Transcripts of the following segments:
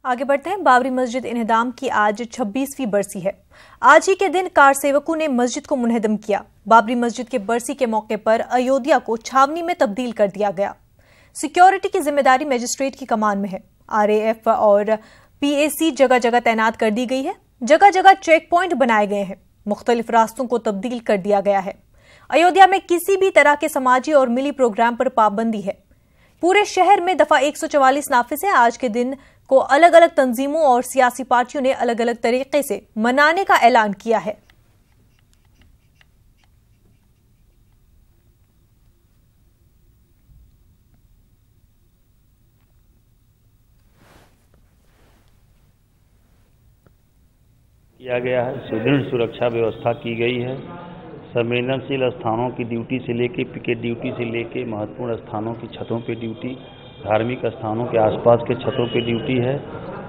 आगे बढ़ते हैं। बाबरी मस्जिद इन्हदाम की आज 26वीं बरसी है। आज ही के दिन कार सेवकों ने मस्जिद को मुनहदम किया। बाबरी मस्जिद के बरसी के मौके पर अयोध्या को छावनी में तब्दील कर दिया गया। सिक्योरिटी की जिम्मेदारी मजिस्ट्रेट की कमान में है। RAF और PAC जगह जगह तैनात कर दी गई है। जगह जगह चेक पॉइंट बनाए गए हैं। मुख्तलिफ रास्तों को तब्दील कर दिया गया है। अयोध्या में किसी भी तरह के समाजी और मिली प्रोग्राम पर पाबंदी है। पूरे शहर में दफा 144 नाफिज है। आज के दिन को अलग अलग तंजीमों और सियासी पार्टियों ने अलग अलग तरीके से मनाने का ऐलान किया है। किया गया है। सुदृढ़ सुरक्षा व्यवस्था की गई है। संवेदनशील स्थानों की ड्यूटी से लेके पिकेट ड्यूटी से लेके महत्वपूर्ण स्थानों की छतों पे ड्यूटी, धार्मिक स्थानों के आसपास के छतों पे ड्यूटी है।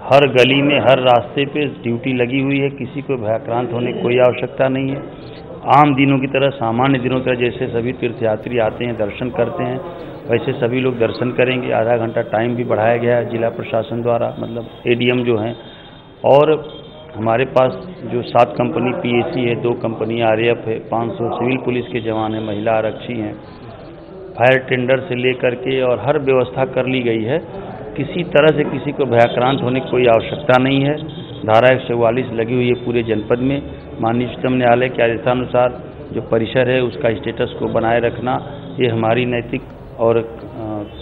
हर गली में हर रास्ते पे ड्यूटी लगी हुई है। किसी को भयाक्रांत होने की कोई आवश्यकता नहीं है। आम दिनों की तरह, सामान्य दिनों की तरह जैसे सभी तीर्थयात्री आते हैं, दर्शन करते हैं, वैसे सभी लोग दर्शन करेंगे। आधा घंटा टाइम भी बढ़ाया गया है जिला प्रशासन द्वारा, मतलब ADM जो हैं। और हमारे पास जो 7 कंपनी PAC है, 2 कंपनी RAF है, 500 सिविल पुलिस के जवान हैं, महिला आरक्षी हैं, फायर टेंडर से लेकर के और हर व्यवस्था कर ली गई है। किसी तरह से किसी को भयाक्रांत होने की कोई आवश्यकता नहीं है। धारा 144 लगी हुई है पूरे जनपद में। माननीय उच्चतम न्यायालय के आदेशानुसार जो परिसर है उसका स्टेटस को बनाए रखना, ये हमारी नैतिक और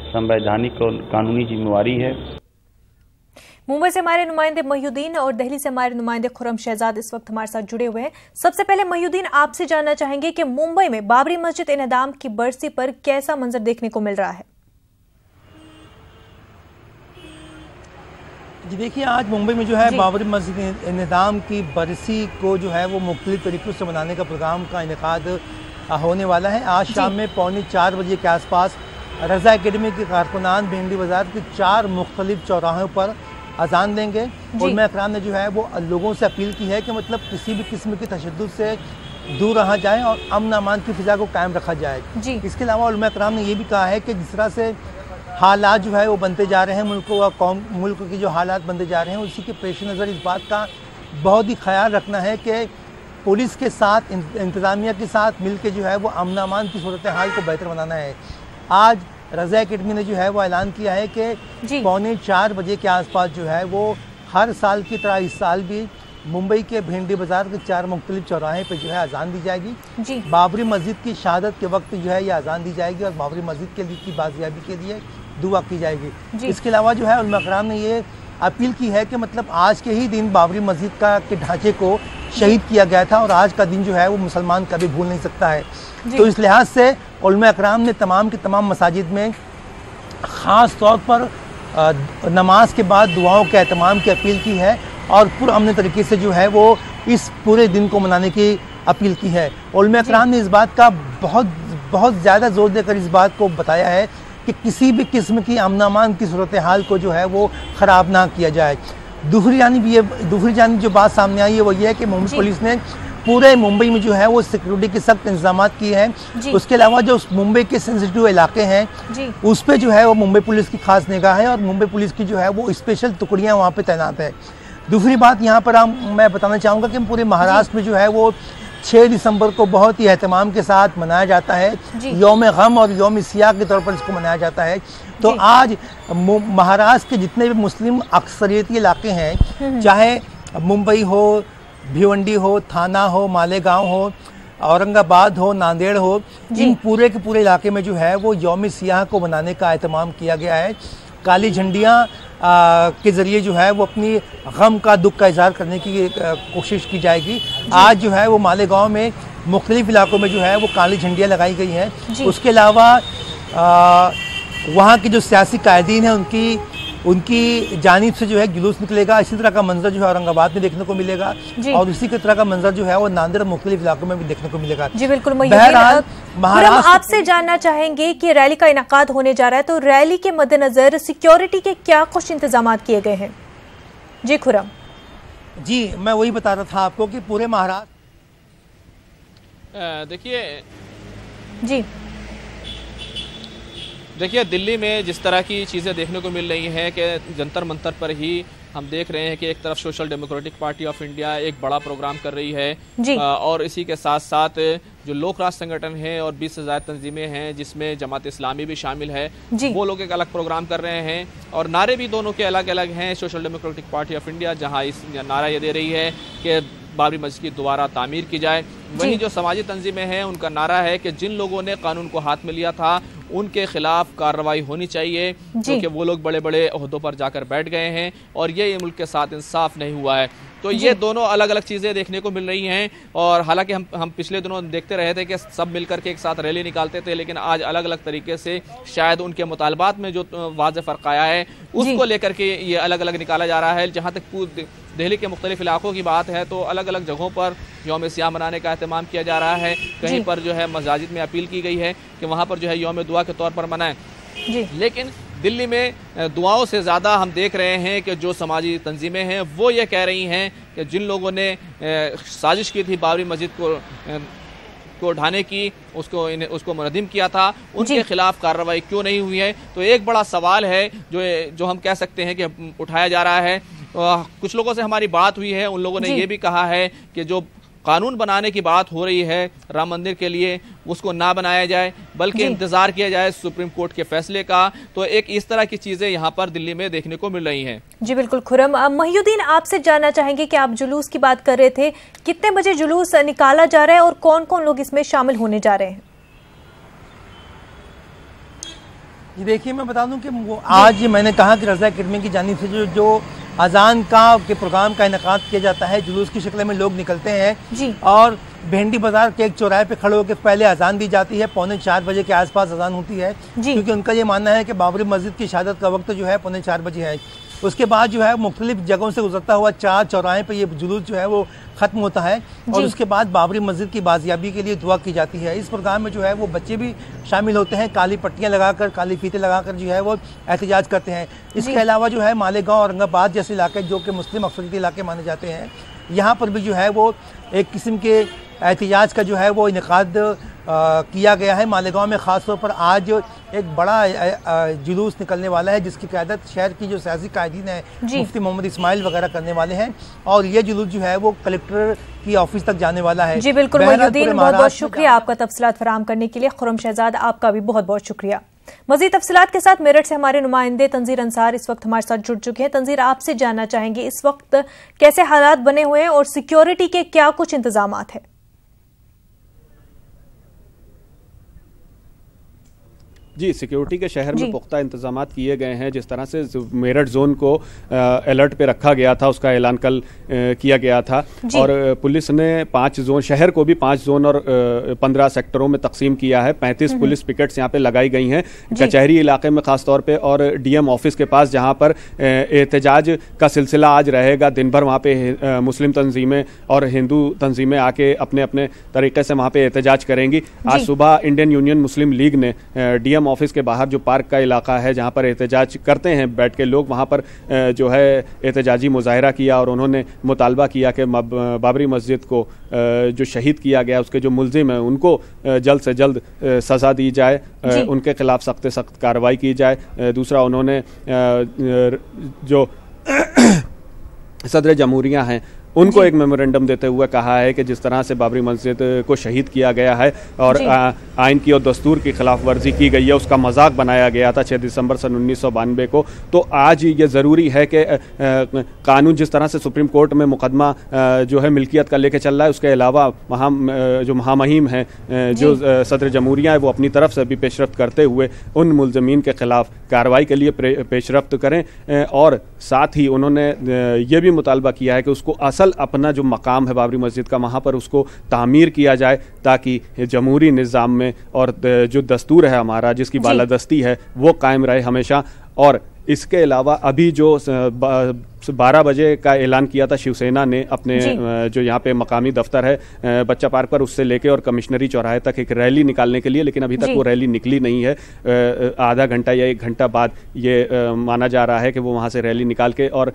संवैधानिक और कानूनी जिम्मेवारी है। मुंबई से हमारे नुमाइंदे महीउद्दीन और दिल्ली से हमारे नुमाइंदे खुर्रम शहजाद इस वक्त हमारे साथ जुड़े हुए हैं। सबसे पहले महीउद्दीन, आपसे जानना चाहेंगे कि मुंबई में बाबरी मस्जिद इन्हदाम की बरसी पर कैसा मंजर देखने को मिल रहा है? जी देखिए, आज मुंबई में जो है बाबरी मस्जिद इन्हदाम की बरसी को जो है वो मुख्तलिफ तरीक़ों से मनाने का प्रोग्राम का इनेकाद होने वाला है। आज शाम में 3:45 बजे के आसपास रज़ा एकेडमी के कारकुनान भिंडी बाज़ार के 4 मुख्तलिफ चौराहों पर अजान देंगे। उलमा इकराम ने जो है वो लोगों से अपील की है कि मतलब किसी भी किस्म की तशद्दुद से दूर रहा जाए और अमन अमान की फ़िज़ा को कायम रखा जाए। इसके अलावा उलमा इकराम ने ये भी कहा है कि जिस तरह से हालात जो है वो बनते जा रहे हैं, मुल्क के जो हालात बनते जा रहे हैं, उसी के पेश नज़र इस बात का बहुत ही ख्याल रखना है कि पुलिस के साथ, इंतज़ामिया के साथ मिल के जो है वो अमन अमान की सूरत हाल को बेहतर बनाना है। आज रज़ा एकेडमी ने जो है वो ऐलान किया है कि 3:45 बजे के आसपास जो है वो हर साल की तरह इस साल भी मुंबई के भिंडी बाज़ार के 4 मुख्तलिफ चौराहे पे जो है अजान दी जाएगी। बाबरी मस्जिद की शहादत के वक्त जो है ये अजान दी जाएगी और बाबरी मस्जिद के लिए की बाजियाबी के लिए दुआ की जाएगी। इसके अलावा जो है उलमा इकराम ने ये अपील की है कि मतलब आज के ही दिन बाबरी मस्जिद के ढांचे को शहीद किया गया था और आज का दिन जो है वो मुसलमान कभी भूल नहीं सकता है। तो इस लिहाज से उलमा इकराम ने तमाम के तमाम मसाजिद में ख़ास तौर पर नमाज के बाद दुआओं के एहतमाम की अपील की है और पुरअमन तरीके से जो है वो इस पूरे दिन को मनाने की अपील की है। उलमा इकराम ने इस बात का बहुत ज़्यादा जोर देकर इस बात को बताया है कि किसी भी किस्म की अमन अमान की सूरत हाल को जो है वो ख़राब ना किया जाए। दूसरी जानिब जो बात सामने आई है वो ये है कि मुंबई पुलिस ने पूरे मुंबई में जो है वो सिक्योरिटी के सख्त इंतजाम किए हैं। उसके अलावा जो मुंबई के सेंसिटिव इलाके हैं उस पर जो है वो मुंबई पुलिस की खास निगाह है और मुंबई पुलिस की जो है वो स्पेशल टुकड़ियाँ वहाँ पे तैनात है। दूसरी बात यहाँ पर मैं बताना चाहूँगा कि पूरे महाराष्ट्र में जो है वो 6 दिसंबर को बहुत ही एहतमाम के साथ मनाया जाता है। यौम गम और यौम सियाह के तौर पर इसको मनाया जाता है। तो आज महाराष्ट्र के जितने भी मुस्लिम अक्सरियती इलाके हैं, चाहे मुंबई हो, भिवंडी हो, थाना हो, मालेगांव हो, औरंगाबाद हो, नांदेड़ हो, इन पूरे के पूरे इलाके में जो है वो यौम सियाह को मनाने का एहतमाम किया गया है। काली झंडियाँ के ज़रिए जो है वो अपनी गम का, दुख का इजहार करने की कोशिश की जाएगी। आज जो है वो मालेगांव में मुख्तलिफ इलाकों में जो है वो काली झंडियाँ लगाई गई हैं। उसके अलावा वहाँ के जो सियासी कायदीन हैं उनकी जानिब से जो है जुलूस निकलेगा। इसी तरह का मंजर जो है औरंगाबाद में देखने को मिलेगा और इसी तरह का मंजर जो है वो नांदेड़ मुख्तलिफ इलाकों में भी देखने को मिलेगा। जी बिल्कुल। बहरहाल महाराष्ट्र आपसे जानना चाहेंगे कि रैली का इनेकाद होने जा रहा है, तो रैली के मद्देनजर सिक्योरिटी के क्या कुछ इंतजाम किए गए हैं? जी खुर्रम। जी मैं वही बता रहा था आपको कि पूरे महाराष्ट्र देखिए दिल्ली में जिस तरह की चीज़ें देखने को मिल रही हैं कि जंतर मंतर पर ही हम देख रहे हैं कि एक तरफ social democratic party of India एक बड़ा प्रोग्राम कर रही है और इसी के साथ साथ जो लोक राष्ट्र संगठन है और 20 से ज़्यादा तंजीमें हैं जिसमें जमात इस्लामी भी शामिल है, वो लोग एक अलग प्रोग्राम कर रहे हैं और नारे भी दोनों के अलग अलग हैं। Social democratic party of India जहां इस नारा ये दे रही है कि बाबरी मस्जिद की दोबारा तामीर की जाए, वहीं जो समाजी तंजीमें हैं उनका नारा है कि जिन लोगों ने कानून को हाथ में लिया था उनके खिलाफ कार्रवाई होनी चाहिए, क्योंकि वो लोग बड़े बड़े ओहदों पर जाकर बैठ गए हैं और ये मुल्क के साथ इंसाफ नहीं हुआ है। तो ये दोनों अलग अलग चीज़ें देखने को मिल रही हैं और हालांकि हम पिछले दिनों देखते रहे थे कि सब मिलकर के एक साथ रैली निकालते थे, लेकिन आज अलग अलग तरीके से शायद उनके मुतालबात में जो वाज़ेह फ़र्क आया है उसको लेकर के ये अलग अलग निकाला जा रहा है। जहाँ तक दिल्ली के मुख्तलिफ इलाकों की बात है तो अलग अलग जगहों पर यौम सियाम मनाने का एहतमाम किया जा रहा है। कहीं पर जो है मस्जिद में अपील की गई है कि वहाँ पर जो है यौम दुआ के तौर पर मनाएं, लेकिन दिल्ली में दुआओं से ज़्यादा हम देख रहे हैं कि जो समाजी तंजीमें हैं वो ये कह रही हैं कि जिन लोगों ने साजिश की थी बाबरी मस्जिद को ढाने की, उसको मुनज़्ज़म किया था, उनके खिलाफ कार्रवाई क्यों नहीं हुई है। तो एक बड़ा सवाल है जो हम कह सकते हैं कि उठाया जा रहा है। कुछ लोगों से हमारी बात हुई है, उन लोगों ने ये भी कहा है कि जो कानून बनाने की बात हो रही है राम मंदिर के लिए उसको ना बनाया जाए बल्कि इंतजार किया जाए सुप्रीम कोर्ट के फैसले का। तो एक इस तरह की चीजें यहाँ पर दिल्ली में देखने को मिल रही हैं। जी बिल्कुल खुरम। महिउद्दीन, आपसे जानना चाहेंगे कि आप जुलूस की बात कर रहे थे, कितने बजे जुलूस निकाला जा रहा है और कौन कौन लोग इसमें शामिल होने जा रहे हैं? ये देखिए, मैं बता दूं कि वो आज मैंने कहा कि रज़ा अकेडमी की जानिब से जो अजान के प्रोग्राम का इनेकाद किया जाता है, जुलूस की शक्ल में लोग निकलते हैं और भिंडी बाजार के एक चौराहे पे खड़े होकर पहले अजान दी जाती है, 3:45 बजे के आसपास अजान होती है, क्योंकि उनका ये मानना है कि बाबरी मस्जिद की शहादत का वक्त जो है 3:45 बजे है। उसके बाद जो है मुख्तलिफ जगहों से गुजरता हुआ 4 चौराहे पे ये जुलूस जो है वो ख़त्म होता है और उसके बाद बाबरी मस्जिद की बाजियाबी के लिए दुआ की जाती है। इस प्रोग्राम में जो है वो बच्चे भी शामिल होते हैं, काली पट्टियाँ लगाकर, काली फीते लगाकर जो है वो एहतजाज करते हैं। इसके अलावा जो है मालेगांव, औरंगाबाद जैसे इलाके जो कि मुस्लिम अक्सरियती इलाके माने जाते हैं, यहाँ पर भी जो है वो एक किस्म के एहतजाज का जो है वो इनेकाद किया गया है। मालेगांव में ख़ास तौर पर आज एक बड़ा जुलूस निकलने वाला है जिसकी क़यादत शहर की जो सियासी कायदीन है मुफ्ती मोहम्मद इस्माइल वगैरह करने वाले हैं और ये जुलूस जो है वो कलेक्टर की ऑफिस तक जाने वाला है। जी बिल्कुल महिउद्दीन, बहुत बहुत शुक्रिया आपका तफसीलात फराहम करने के लिए। खुर्रम शहजाद, आपका भी बहुत बहुत शुक्रिया। मजीद तफसीलात के साथ मेरठ से हमारे नुमाइंदे तंजीर अंसार इस वक्त हमारे साथ जुड़ चुके हैं। तंजीर, आपसे जानना चाहेंगे इस वक्त कैसे हालात बने हुए हैं और सिक्योरिटी के क्या कुछ इंतजामात है? जी, सिक्योरिटी के शहर में पुख्ता इंतजाम किए गए हैं। जिस तरह से मेरठ जोन को अलर्ट पे रखा गया था उसका ऐलान कल किया गया था और पुलिस ने 5 जोन, शहर को भी 5 जोन और 15 सेक्टरों में तकसीम किया है। 35 पुलिस पिकेट्स यहाँ पे लगाई गई हैं कचहरी इलाके में खास तौर पे और डीएम ऑफिस के पास, जहाँ पर एहतजाज का सिलसिला आज रहेगा। दिन भर वहाँ पे मुस्लिम तंजीमें और हिंदू तंजीमें आके अपने अपने तरीके से वहाँ पे एहतजाज करेंगी। आज सुबह इंडियन यूनियन मुस्लिम लीग ने डीएम ऑफिस के बाहर जो पार्क का इलाका है जहां पर एहतजाज करते हैं बैठ के लोग, वहां पर जो है एहतजाजी मुजाहिरा किया और उन्होंने मुतालबा किया कि बाबरी मस्जिद को जो शहीद किया गया उसके जो मुल्जिम हैं उनको जल्द से जल्द सज़ा दी जाए, उनके खिलाफ सख्त से सख्त कार्रवाई की जाए। दूसरा, उन्होंने जो सदर जमहूरिया हैं उनको एक मेमोरेंडम देते हुए कहा है कि जिस तरह से बाबरी मस्जिद को शहीद किया गया है और आइन की और दस्तूर की खिलाफ वर्जी की गई है, उसका मजाक बनाया गया था 6 दिसंबर सन 1992 को, तो आज ये ज़रूरी है कि कानून जिस तरह से सुप्रीम कोर्ट में मुकदमा जो है मिल्कियत का लेके चल रहा है, उसके अलावा वहाँ जो महामहिम हैं, जो सदर जमहूरिया है, वो अपनी तरफ से भी पेशरफ्त करते हुए उन मुल्ज़मीन के खिलाफ कार्रवाई के लिए पेशरफ्त करें और साथ ही उन्होंने ये भी मुतालबा किया है कि उसको असल अपना जो मकाम है बाबरी मस्जिद का वहाँ पर उसको तामीर किया जाए ताकि जमहूरी निज़ाम में और जो दस्तूर है हमारा जिसकी बालादस्ती है वो कायम रहे हमेशा। और इसके अलावा अभी जो 12 बजे का ऐलान किया था शिवसेना ने अपने जो यहाँ पे मकामी दफ्तर है बच्चा पार्क पर, उससे लेके और कमिश्नरी चौराहे तक एक रैली निकालने के लिए, लेकिन अभी तक वो रैली निकली नहीं है। आधा घंटा या 1 घंटा बाद ये माना जा रहा है कि वो वहाँ से रैली निकाल के और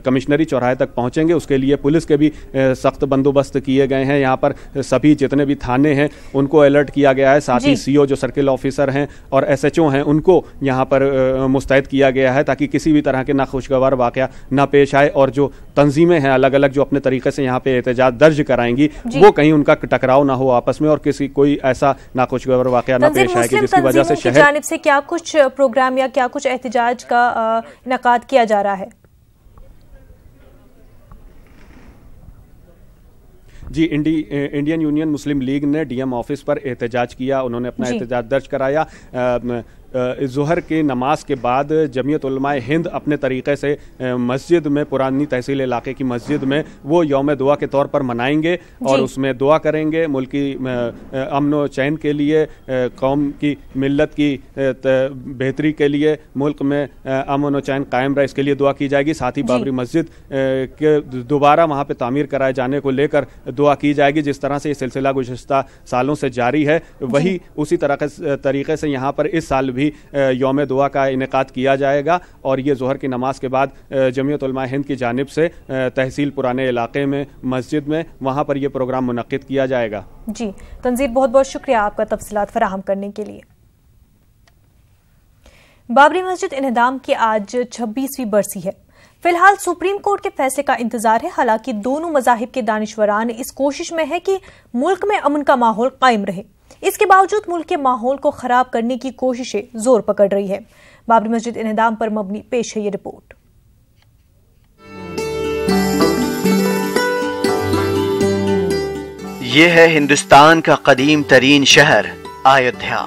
कमिश्नरी चौराहे तक पहुँचेंगे। उसके लिए पुलिस के भी सख्त बंदोबस्त किए गए हैं। यहाँ पर सभी जितने भी थाने हैं उनको अलर्ट किया गया है, साथ ही CO जो सर्किल ऑफिसर हैं और SHO हैं उनको यहाँ पर मुस्तैद किया गया है ताकि किसी भी तरह के नाखुशगवार वाक़या ना पेश आए और जो तंजीमें हैं अलग अलग जो अपने तरीके से यहाँ पे एहतजाज दर्ज कराएंगी वो कहीं उनका टकराव ना हो आपस में और किसी कोई ऐसा नाखुशगवार वाकया ना पेश आए कि जिसकी वजह से शहर की जानिब से क्या कुछ प्रोग्राम या क्या कुछ एहतजाज का इनेकाद किया जा रहा है? जी, इंडियन यूनियन मुस्लिम लीग ने डीएम ऑफिस पर एहतजाज किया। उन्होंने अपना एहतजाज दर्ज कराया। ज़ोहर की नमाज के बाद जमीयत उलमाए हिंद अपने तरीके से मस्जिद में, पुरानी तहसील इलाके की मस्जिद में वो यौम दुआ के तौर पर मनाएंगे और उसमें दुआ करेंगे मुल्क की अमन व चैन के लिए, कौम की मिल्लत की बेहतरी के लिए, मुल्क में अमन व चैन कायम रहे इसके लिए दुआ की जाएगी। साथ ही बाबरी मस्जिद के दोबारा वहाँ पर तामीर कराए जाने को लेकर दुआ की जाएगी। जिस तरह से ये सिलसिला गुज़िश्ता सालों से जारी है वही उसी तरीके से यहाँ पर इस साल भी यौम दुआ का इनेकाद किया जाएगा और ये ज़ोहर की नमाज के बाद जमीयत उलमा हिंद की जानिब से तहसील पुराने इलाके में मस्जिद में वहाँ पर यह प्रोग्राम मुनक्किद किया जाएगा। जी तंजीर, बहुत बहुत शुक्रिया आपका तफसीलात फराहम करने के लिए। बाबरी मस्जिद इन्हदाम की आज 26वीं बरसी है। फिलहाल सुप्रीम कोर्ट के फैसले का इंतजार है। हालांकि दोनों मज़ाहिब के दानिशवरान इस कोशिश में है कि मुल्क में अमन का माहौल कायम रहे। इसके बावजूद मुल्क के माहौल को खराब करने की कोशिशें जोर पकड़ रही है। बाबरी मस्जिद इन्हदाम पर मबनी पेश है ये रिपोर्ट। ये है हिंदुस्तान का कदीम तरीन शहर अयोध्या।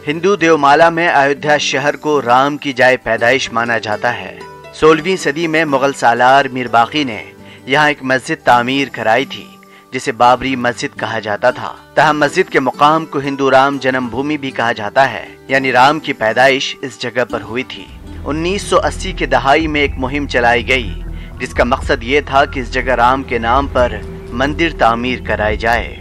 हिंदू देवमाला में अयोध्या शहर को राम की जाए पैदाइश माना जाता है। 16वीं सदी में मुगल सालार मीर बाकी ने यहाँ एक मस्जिद तामीर कराई थी जिसे बाबरी मस्जिद कहा जाता था। तहम मस्जिद के मुकाम को हिंदू राम जन्मभूमि भी कहा जाता है, यानी राम की पैदाइश इस जगह पर हुई थी। 1980 के दहाई में एक मुहिम चलाई गई जिसका मकसद ये था कि इस जगह राम के नाम पर मंदिर तामीर कराई जाए।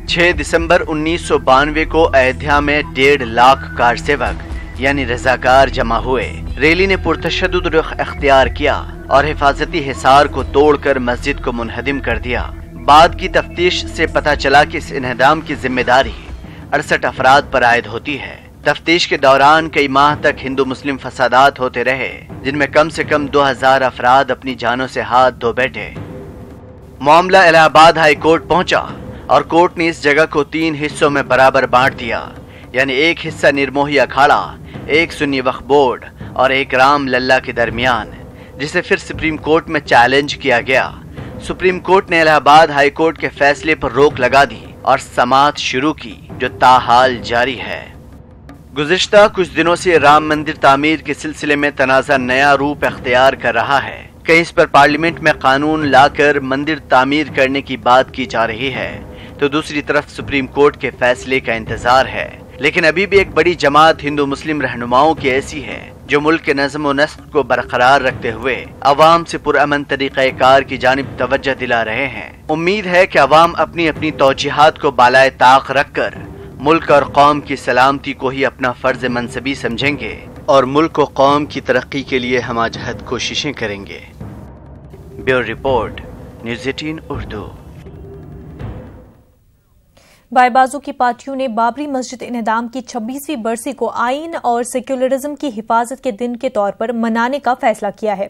6 दिसंबर 1992 को अयोध्या में 1.5 लाख कारसेवक यानी रजाकार जमा हुए। रैली ने पुरतशद्दुद रुख अख्तियार किया और हिफाजती हिसार को तोड़कर मस्जिद को मुनहदिम कर दिया। बाद की तफ्तीश से पता चला कि इस इन्हदाम की जिम्मेदारी 68 अफराद पर आयद होती है। तफ्तीश के दौरान कई माह तक हिंदू मुस्लिम फसादात होते रहे जिनमें कम से कम 2000 अफराद अपनी जानों से हाथ धो बैठे। मामला इलाहाबाद हाई कोर्ट पहुंचा और कोर्ट ने इस जगह को 3 हिस्सों में बराबर बांट दिया, यानी एक हिस्सा निर्मोही अखाड़ा, एक सुन्नी वक्फ बोर्ड और एक राम लल्ला के दरमियान, जिसे फिर सुप्रीम कोर्ट में चैलेंज किया गया। सुप्रीम कोर्ट ने इलाहाबाद हाई कोर्ट के फैसले पर रोक लगा दी और समाअत शुरू की जो ताहाल जारी है। गुज़िश्ता कुछ दिनों से राम मंदिर तामीर के सिलसिले में तनाज़ा नया रूप अख्तियार कर रहा है। कहीं इस पर पार्लियामेंट में कानून लाकर मंदिर तामीर करने की बात की जा रही है तो दूसरी तरफ सुप्रीम कोर्ट के फैसले का इंतजार है। लेकिन अभी भी एक बड़ी जमात हिंदू मुस्लिम रहनुमाओं की ऐसी है जो मुल्क के नज़्म व नस्क को बरकरार रखते हुए अवाम से पुरअमन तरीक़ाकार की जानिब तवज्जो दिला रहे हैं। उम्मीद है कि अवाम अपनी अपनी तौजीहात को बालाए ताक रखकर मुल्क और कौम की सलामती को ही अपना फर्ज मनसबी समझेंगे और मुल्क और कौम की तरक्की के लिए हमाजहत कोशिशें करेंगे। Bureau report, news 18 Urdu. बाएबाजू की पार्टियों ने बाबरी मस्जिद इन्हदाम की 26वीं बरसी को आइन और सेक्युलरिज्म की हिफाजत के दिन के तौर पर मनाने का फैसला किया है।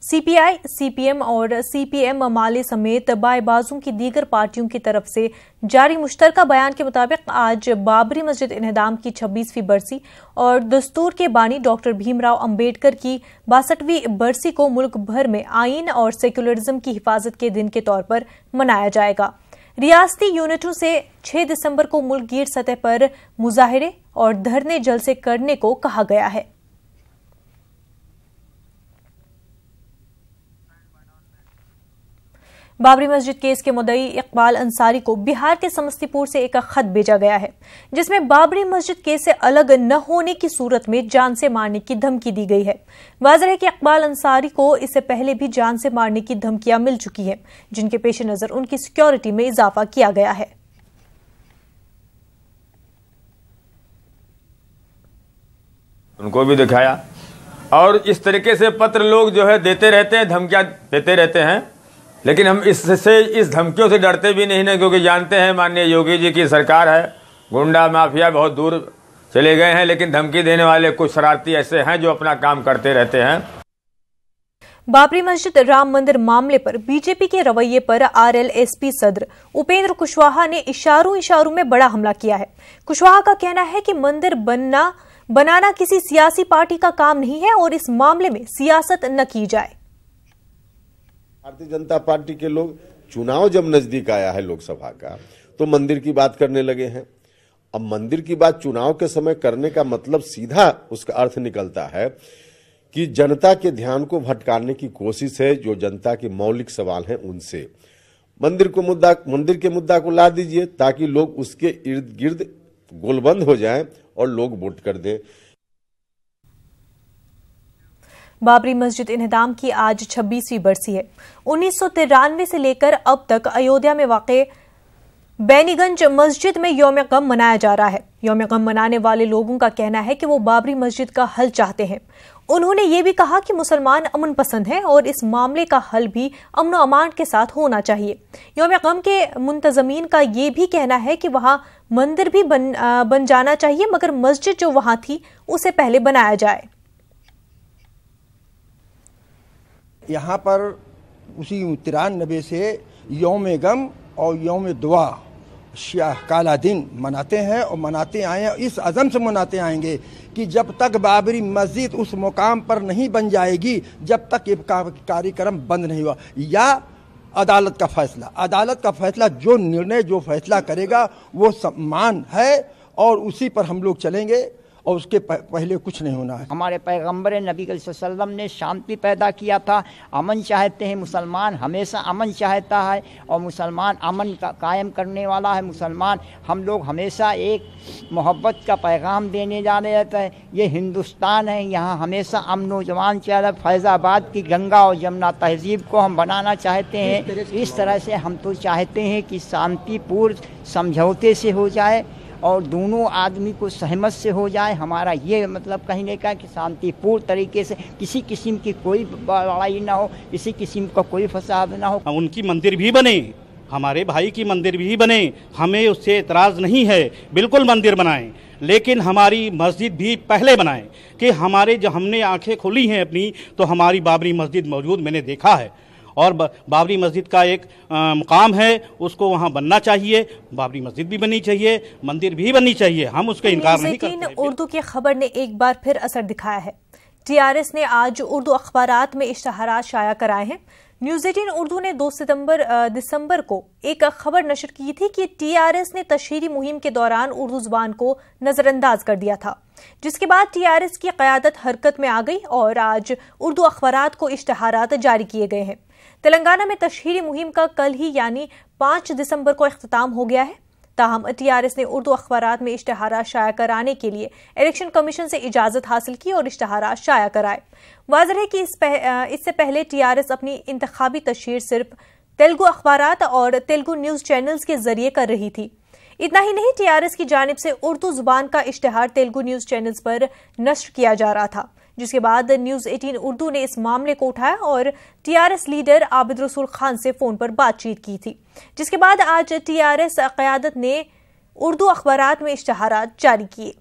सीपीआई, सीपीएम और सीपीएम माले समेत बाएबाजों की दीगर पार्टियों की तरफ से जारी मुश्तरका बयान के मुताबिक आज बाबरी मस्जिद इन्हदाम की 26वीं बरसी और दस्तूर के बानी डॉक्टर भीमराव अंबेडकर की 62वीं बरसी को मुल्क भर में आइन और सेक्युलरिज्म की हिफाजत के दिन के तौर पर मनाया जाएगा। रियासती यूनिटों से 6 दिसंबर को मुल्क गिर सतह पर मुजाहिरे और धरने जलसे करने को कहा गया है। बाबरी मस्जिद केस के मुद्दई इकबाल अंसारी को बिहार के समस्तीपुर से एक खत भेजा गया है जिसमें बाबरी मस्जिद केस से अलग न होने की सूरत में जान से मारने की धमकी दी गई है। वाज़ेह है कि इकबाल अंसारी को इससे पहले भी जान से मारने की धमकियां मिल चुकी हैं जिनके पेश नजर उनकी सिक्योरिटी में इजाफा किया गया है। उनको भी दिखाया और इस तरीके से पत्र लोग जो है देते रहते हैं, धमकियां देते रहते हैं, लेकिन हम इससे इस धमकियों से डरते भी नहीं ना, क्योंकि जानते हैं माननीय योगी जी की सरकार है, गुंडा माफिया बहुत दूर चले गए हैं, लेकिन धमकी देने वाले कुछ शरारती ऐसे हैं जो अपना काम करते रहते हैं। बाबरी मस्जिद राम मंदिर मामले पर बीजेपी के रवैये पर आरएलएसपी सदर उपेंद्र कुशवाहा ने इशारों में बड़ा हमला किया है। कुशवाहा का कहना है कि मंदिर बनाना किसी सियासी पार्टी का काम नहीं है और इस मामले में सियासत न की जाए। भारतीय जनता पार्टी के लोग चुनाव जब नजदीक आया है लोकसभा का तो मंदिर की बात करने लगे हैं। अब मंदिर की बात चुनाव के समय करने का मतलब सीधा उसका अर्थ निकलता है कि जनता के ध्यान को भटकाने की कोशिश है। जो जनता के मौलिक सवाल हैं उनसे मंदिर के मुद्दा को ला दीजिए ताकि लोग उसके इर्द गिर्द गोलबंद हो जाएं और लोग वोट कर दें। बाबरी मस्जिद इन्हदाम की आज 26वीं बरसी है। 1993 से लेकर अब तक अयोध्या में वाक़े बैनीगंज मस्जिद में यौम गम मनाया जा रहा है। यौम गम मनाने वाले लोगों का कहना है कि वो बाबरी मस्जिद का हल चाहते हैं। उन्होंने ये भी कहा कि मुसलमान अमन पसंद हैं और इस मामले का हल भी अमन और अमान के साथ होना चाहिए। यौम गम के मुंतजमीन का ये भी कहना है कि वहां मंदिर भी बन जाना चाहिए, मगर मस्जिद जो वहां थी उसे पहले बनाया जाए। यहाँ पर उसी 93 से यौम गम और यौम दुआ काला दिन मनाते हैं और मनाते आए हैं। इस अज़म से मनाते आएंगे कि जब तक बाबरी मस्जिद उस मुकाम पर नहीं बन जाएगी, जब तक ये कार्यक्रम बंद नहीं हुआ, या अदालत का फैसला जो निर्णय जो फैसला करेगा वो सम्मान है और उसी पर हम लोग चलेंगे और उसके पहले कुछ नहीं होना है। हमारे पैगंबर नबी सल्लल्लाहु अलैहि वसल्लम ने शांति पैदा किया था, अमन चाहते हैं। मुसलमान हमेशा अमन चाहता है और मुसलमान अमन का कायम करने वाला है। मुसलमान हम लोग हमेशा एक मोहब्बत का पैगाम देने जाने रहते हैं। ये हिंदुस्तान है, यहाँ हमेशा अमन व जवान चाहिए। फैज़ाबाद की गंगा और जमुना तहजीब को हम बनाना चाहते हैं। इस तरह से हम तो चाहते हैं कि शांतिपूर्ण समझौते से हो जाए और दोनों आदमी को सहमत से हो जाए। हमारा ये मतलब कहने का कि शांतिपूर्ण तरीके से किसी किस्म की कोई लड़ाई ना हो, किसी किस्म का कोई फसाद ना हो। उनकी मंदिर भी बने, हमारे भाई की मंदिर भी बने, हमें उससे एतराज़ नहीं है, बिल्कुल मंदिर बनाएं, लेकिन हमारी मस्जिद भी पहले बनाएं कि हमारे जो हमने आंखें खोली हैं अपनी तो हमारी बाबरी मस्जिद मौजूद मैंने देखा है और बाबरी मस्जिद का एक मुकाम है, उसको वहाँ बनना चाहिए। बाबरी मस्जिद भी बननी चाहिए, मंदिर भी बननी चाहिए, हम उसका इनकार नहीं करते। उर्दू की खबर ने एक बार फिर असर दिखाया है। टीआरएस ने आज उर्दू अखबारात में इश्तहारात शाया कराए हैं। न्यूज़ 18 उर्दू ने 2 दिसंबर को एक खबर नशर की थी कि टीआरएस ने तशहीरी मुहिम के दौरान उर्दू जुबान को नजरअंदाज कर दिया था, जिसके बाद टीआरएस की क़यादत हरकत में आ गई और आज उर्दू अखबारात को इश्तहारात जारी किए गए हैं। तेलंगाना में तशहीरी मुहिम का कल ही यानी 5 दिसंबर को इख्तिताम हो गया है। ताहम टीआरएस ने उर्दू अखबारात में इश्तहारात शाया कराने के लिए इलेक्शन कमीशन से इजाजत हासिल की और इश्तहारात शाया कराए। वाज़ेह है कि इससे पहले टीआरएस अपनी इंतखाबी तशहीर सिर्फ तेलुगु अखबारात और तेलुगु न्यूज़ चैनल्स के जरिए कर रही थी। इतना ही नहीं, टीआरएस की जानिब से उर्दू जुबान का इश्तहार तेलुगु न्यूज़ चैनल्स पर नश्र किया जा रहा था, जिसके बाद न्यूज़ 18 उर्दू ने इस मामले को उठाया और टीआरएस लीडर आबिद रसूल खान से फोन पर बातचीत की थी, जिसके बाद आज टीआरएस क़यादत ने उर्दू अखबारात में इश्तहारात जारी किए।